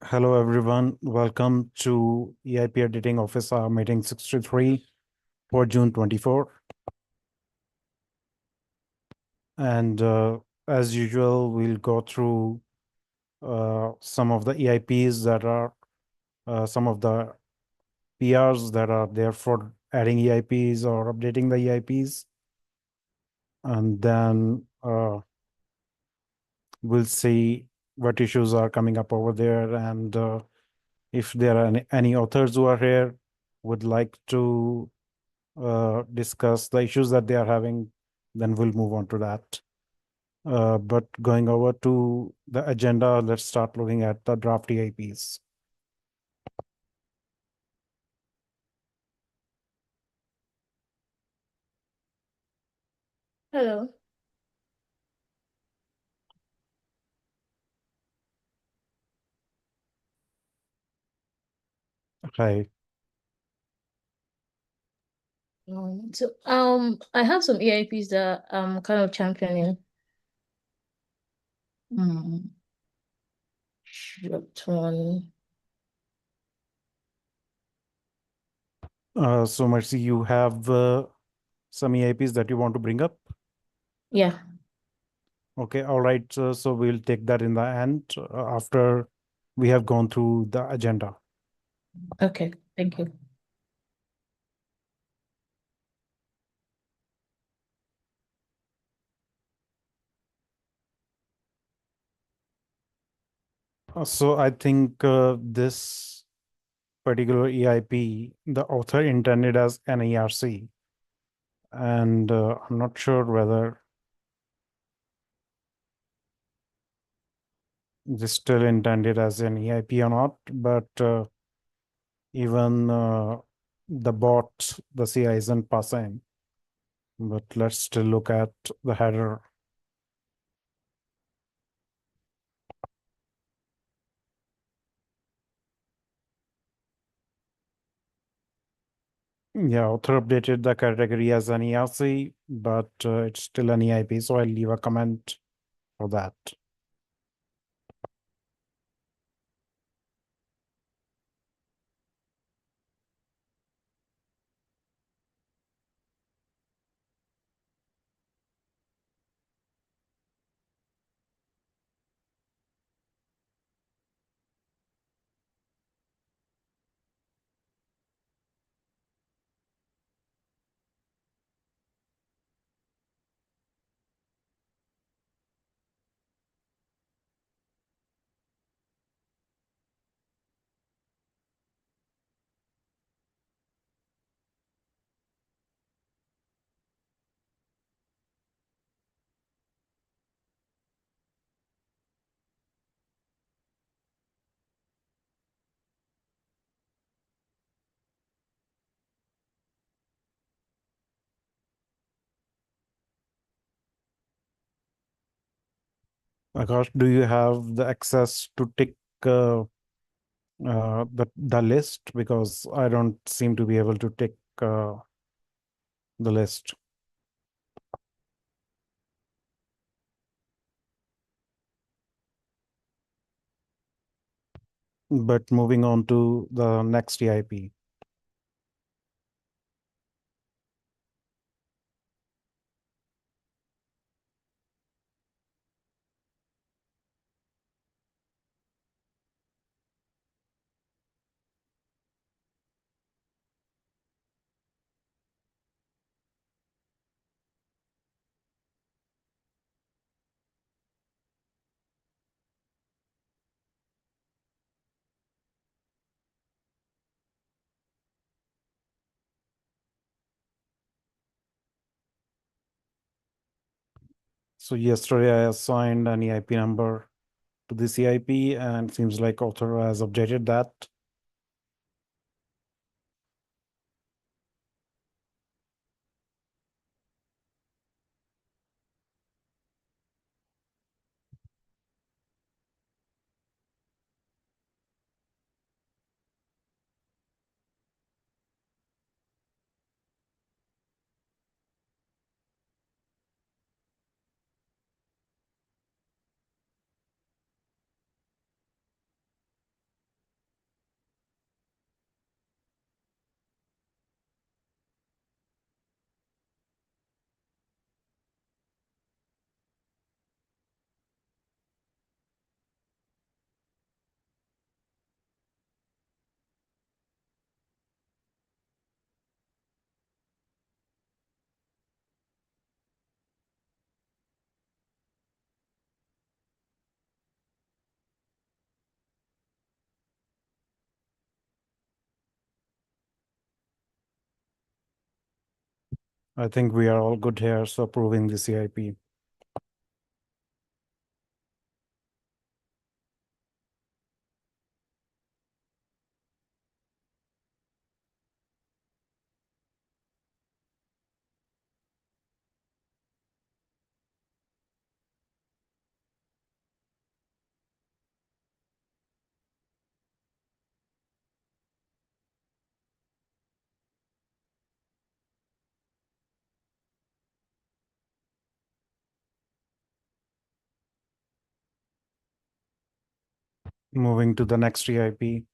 Hello, everyone. Welcome to EIP Editing Office meeting 63 for June 24. And as usual, we'll go through some of the EIPs that are some of the PRs that are there for adding EIPs or updating the EIPs. And then we'll see what issues are coming up over there. And if there are any authors who are here would like to discuss the issues that they are having, then we'll move on to that. But going over to the agenda, let's start looking at the draft EIPs. Hello. Hi. I have some EIPs that I'm kind of championing. Hmm. Dropped one. So Mercy, you have some EIPs that you want to bring up? Yeah. Okay, all right. So we'll take that in the end after we have gone through the agenda. Okay. Thank you. So I think this particular EIP, the author intended as an ERC, and I'm not sure whether this still intended as an EIP or not, but even the bot, the CI isn't passing. But let's still look at the header. Yeah, author updated the category as an ERC, but it's still an EIP, so I'll leave a comment for that. Akash, do you have the access to tick the list? Because I don't seem to be able to tick the list. But moving on to the next EIP. So yesterday I assigned an EIP number to this EIP, and seems like author has updated that. I think we are all good here, so approving the CIP. Moving to the next EIP.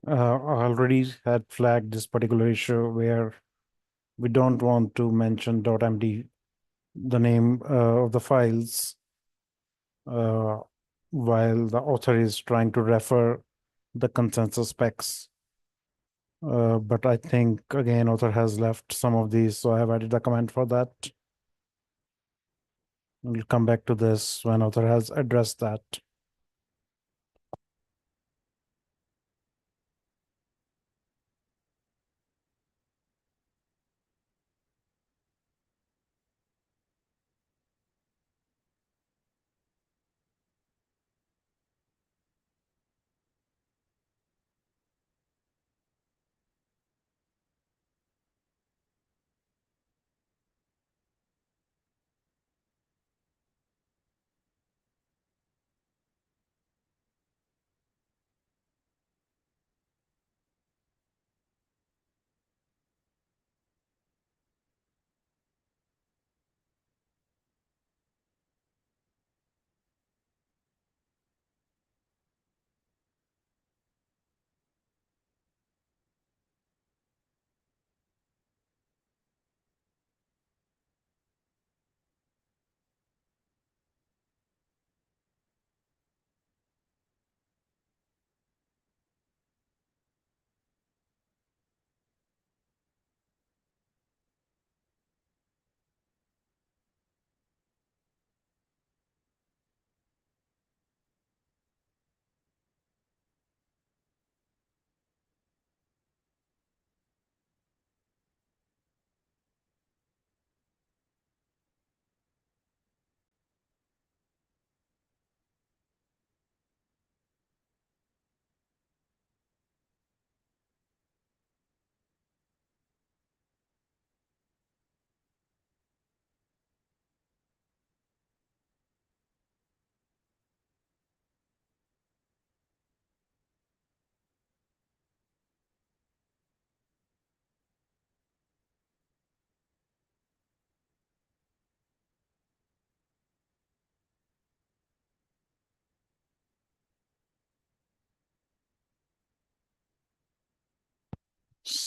I already had flagged this particular issue where we don't want to mention .md, the name of the files, uh, while the author is trying to refer the consensus specs. But I think again, author has left some of these, so I have added a comment for that. We'll come back to this when author has addressed that.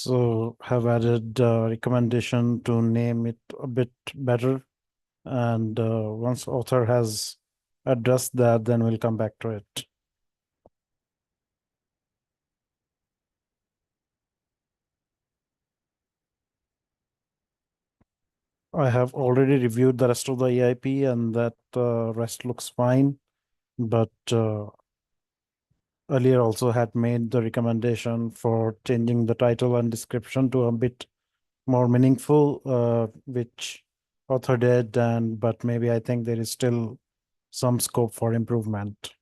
also have added recommendation to name it a bit better. And once author has addressed that, then we'll come back to it. I have already reviewed the rest of the EIP, and that rest looks fine. But earlier also had made the recommendation for changing the title and description to a bit more meaningful, which author did, and but maybe I think there is still some scope for improvement.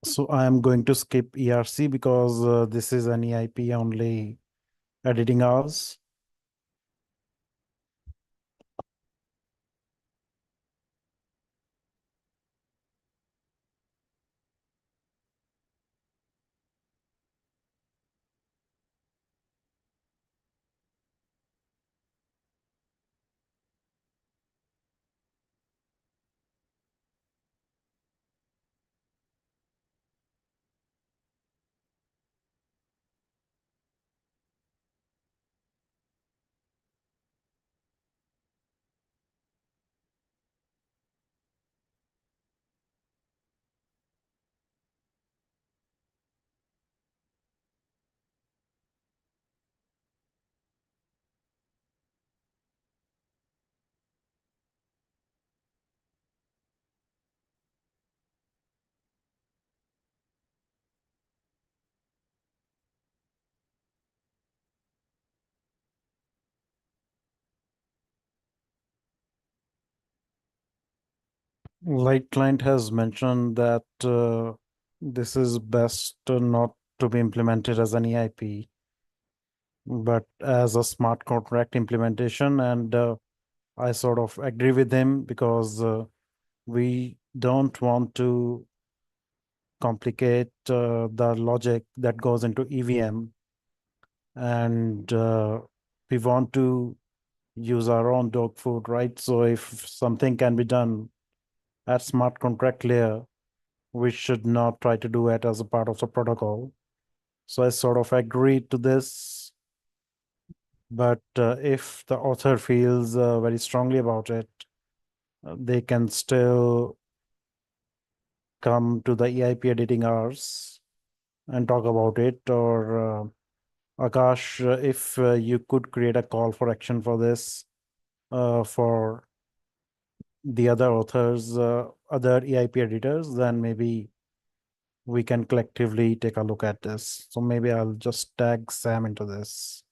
So I am going to skip ERC because this is an EIP only editing hours. Like client has mentioned that this is best not to be implemented as an EIP, but as a smart contract implementation. And I sort of agree with him because we don't want to complicate the logic that goes into EVM, and we want to use our own dog food, right? So if something can be done at smart contract layer, we should not try to do it as a part of the protocol. So I sort of agree to this, but if the author feels very strongly about it, they can still come to the EIP editing hours and talk about it. Or Akash, if you could create a call for action for this for the other authors, other EIP editors, then maybe we can collectively take a look at this. So maybe I'll just tag Sam into this.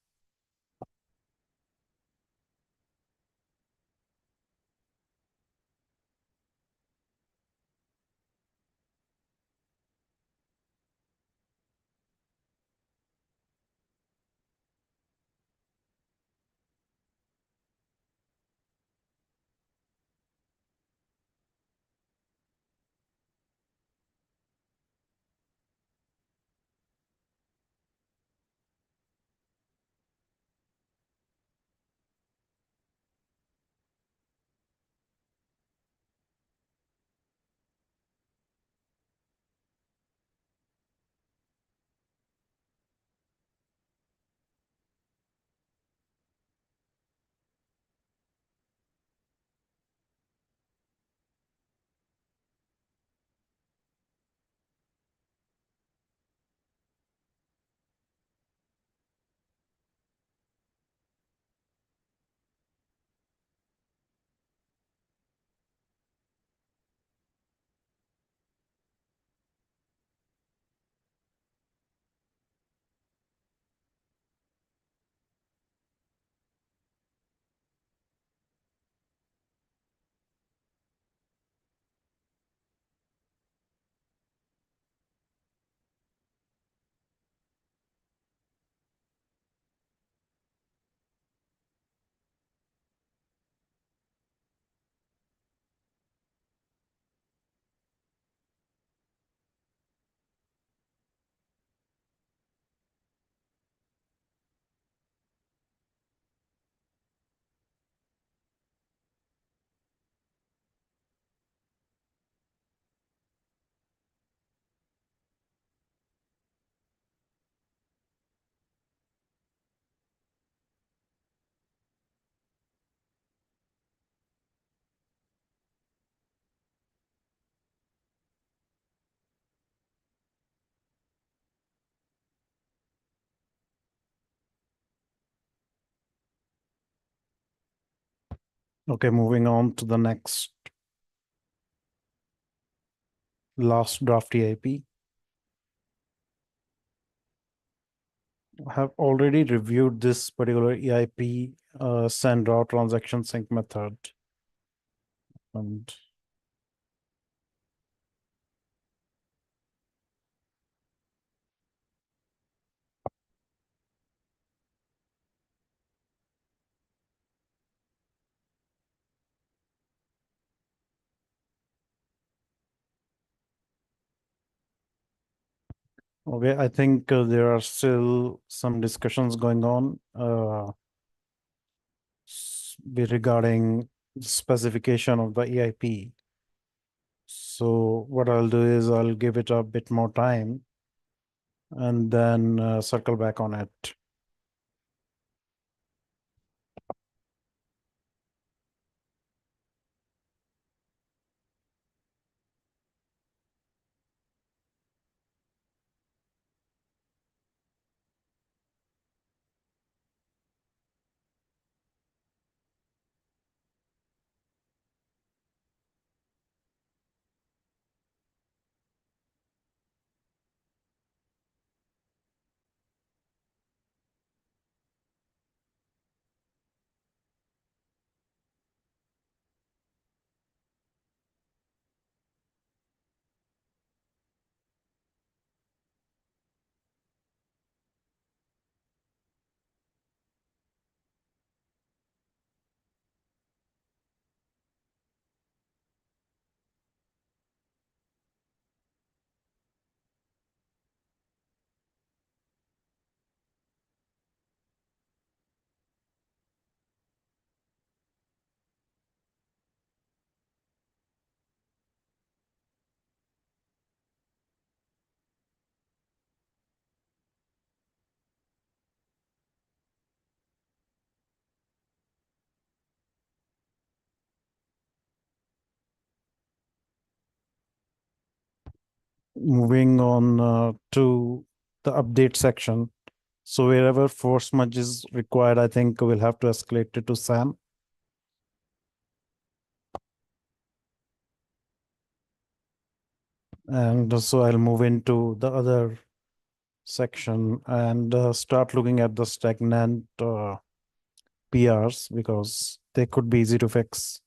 Okay, moving on to the next last draft EIP. I have already reviewed this particular EIP send raw transaction sync method. And okay, I think there are still some discussions going on regarding specification of the EIP. So what I'll do is I'll give it a bit more time and then circle back on it. Moving on to the update section. So wherever force merge is required, I think we'll have to escalate it to SAM. And so I'll move into the other section and start looking at the stagnant PRs because they could be easy to fix.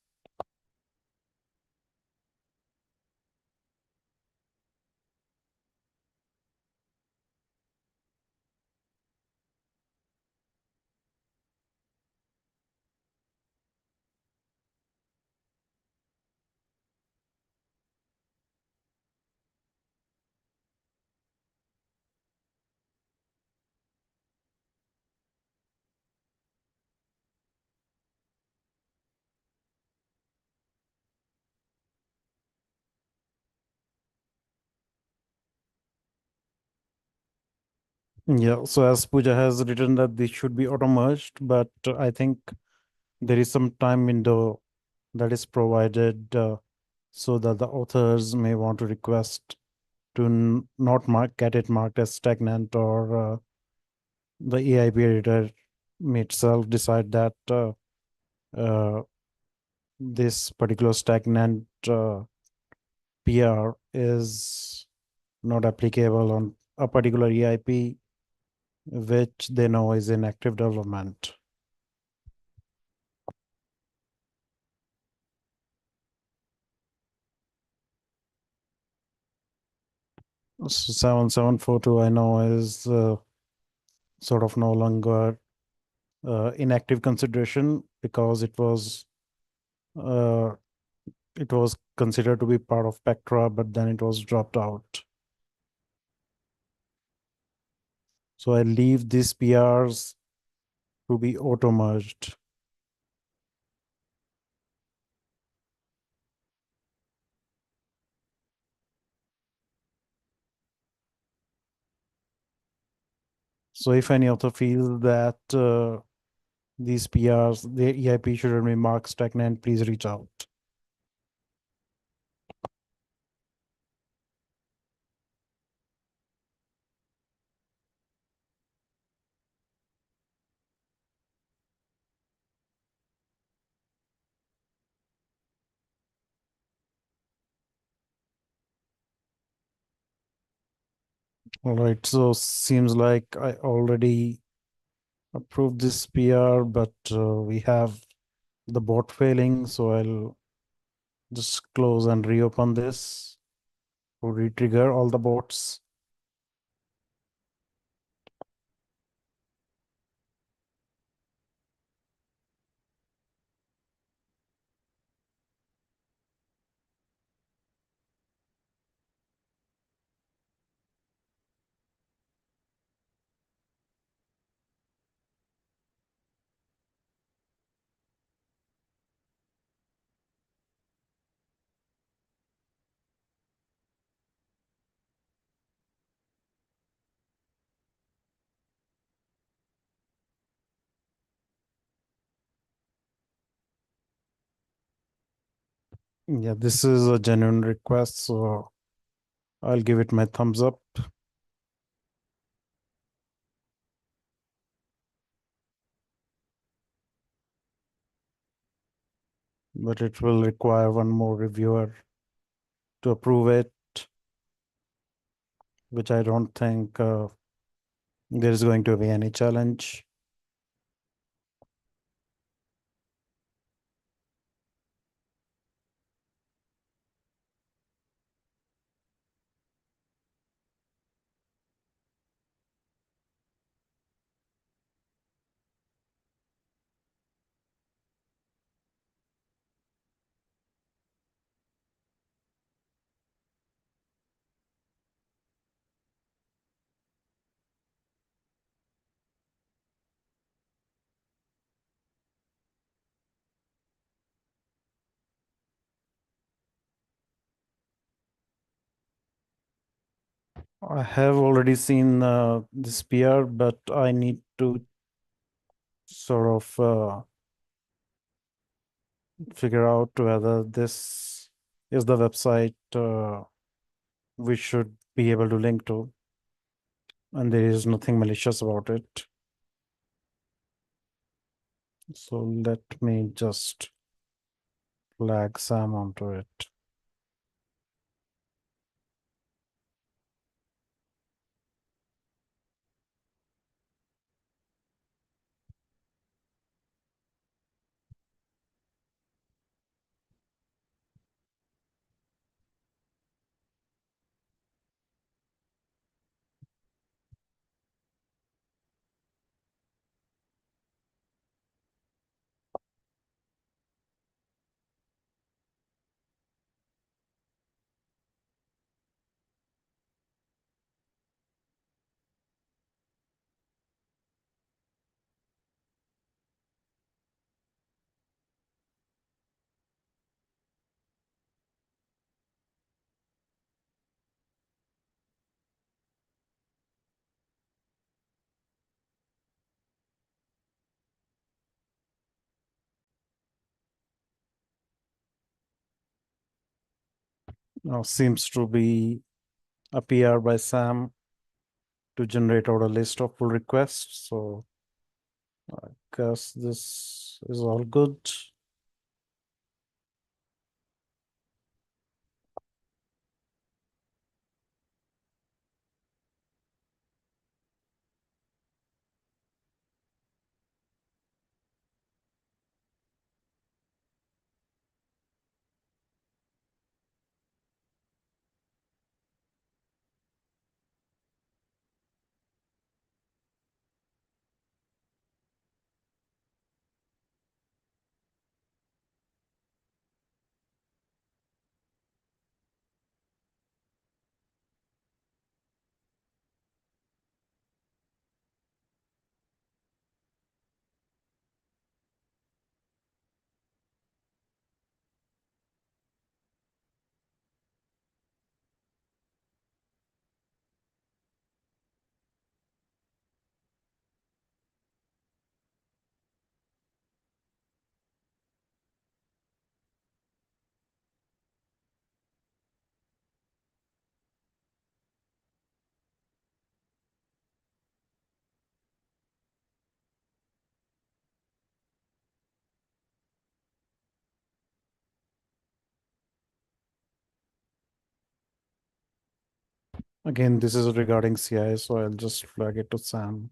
Yeah, so as Pooja has written that this should be auto merged, but I think there is some time window that is provided so that the authors may want to request to not get it marked as stagnant, or the EIP editor may itself decide that uh, this particular stagnant PR is not applicable on a particular EIP which they know is in active development. So 7742 I know is sort of no longer inactive consideration because uh, it was considered to be part of Pectra, but then it was dropped out. So I leave these PRs to be auto merged. So if any author feels that these PRs, the EIP shouldn't be marked stagnant, please reach out. All right, so seems like I already approved this PR, but we have the bot failing, so I'll just close and reopen this to re-trigger all the bots. Yeah, this is a genuine request, so I'll give it my thumbs up. But it will require one more reviewer to approve it, which I don't think there is going to be any challenge. I have already seen this PR, but I need to sort of figure out whether this is the website we should be able to link to, and there is nothing malicious about it. So let me just flag Sam onto it. Now seems to be a PR by Sam to generate out a list of pull requests. So I guess this is all good. Again, this is regarding CI, so I'll just flag it to Sam.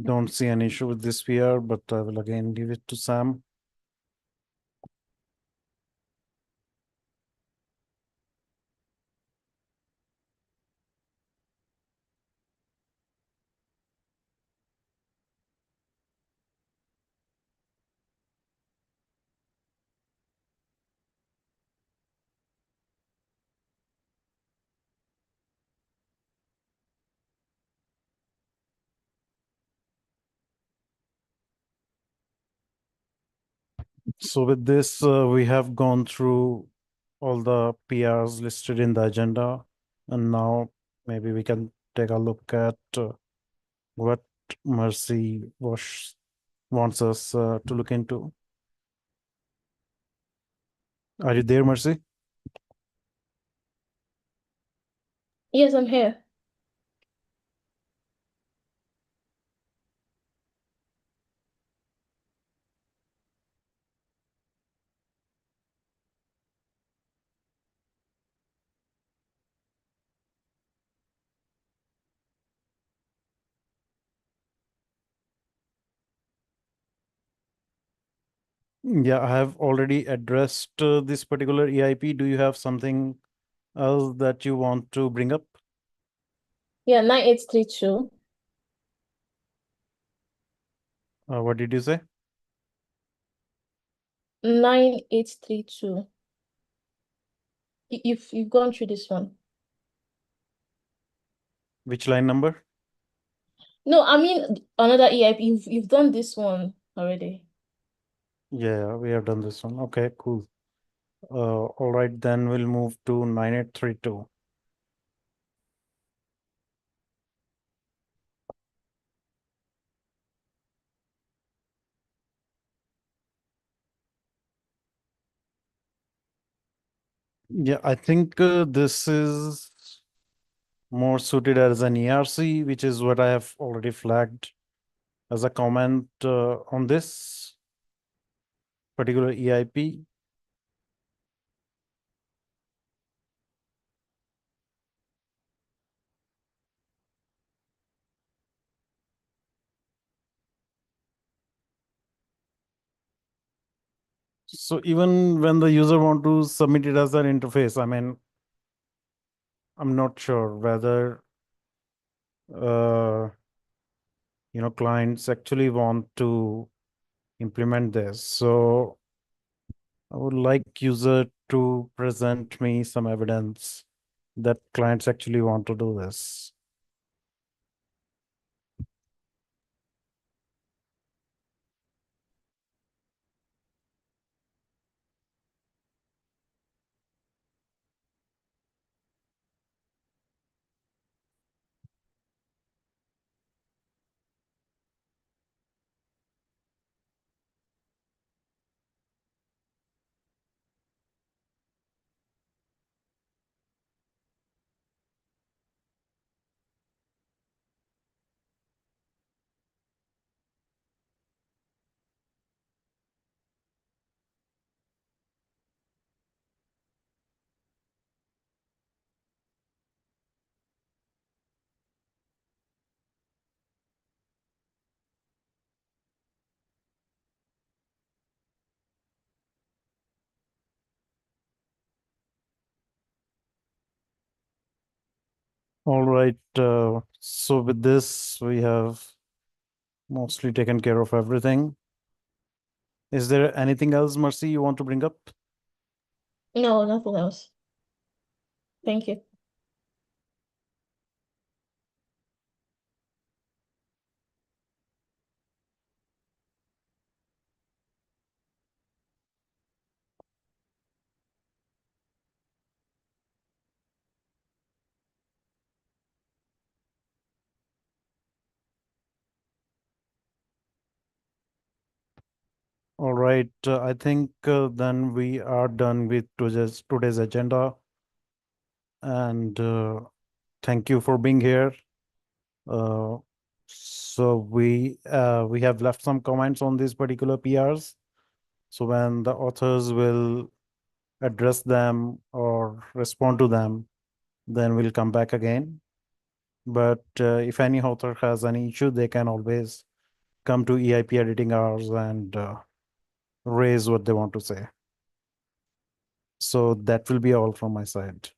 Don't see an issue with this VR, but I will again leave it to Sam. So with this, we have gone through all the PRs listed in the agenda, and now maybe we can take a look at what Mercy wants us to look into. Are you there, Mercy? Yes, I'm here. Yeah, I have already addressed this particular EIP. Do you have something else that you want to bring up? Yeah, 9832. What did you say? 9832. You've gone through this one. Which line number? No, I mean another EIP. You've done this one already. Yeah, we have done this one. Okay, cool. All right, then we'll move to 9832. Yeah, I think this is more suited as an ERC, which is what I have already flagged as a comment on this particular EIP. So even when the user want to submit it as an interface, I mean, I'm not sure whether uh, clients actually want to implement this. So I would like user to present me some evidence that clients actually want to do this. All right. So with this, we have mostly taken care of everything. Is there anything else, Mercy, you want to bring up? No, nothing else. Thank you. All right. I think then we are done with today's agenda. And thank you for being here. Uh, so we have left some comments on these particular PRs. So when the authors will address them or respond to them, then we'll come back again. But if any author has any issue, they can always come to EIP editing hours and raise what they want to say. So that will be all from my side.